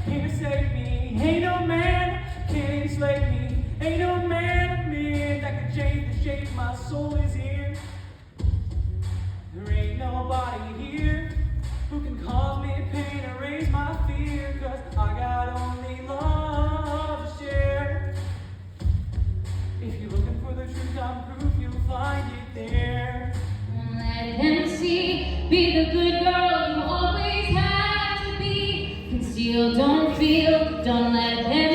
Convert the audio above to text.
can't save me. Ain't no man can enslave me. Ain't no man of men that can change the shape my soul is in. There ain't nobody here who can cause me pain or raise my fear, 'cause I got only love to share. If you're looking for the truth, I'm proof you'll find it there. Let them see, be the good girl you always have to be. Conceal, don't feel, don't let them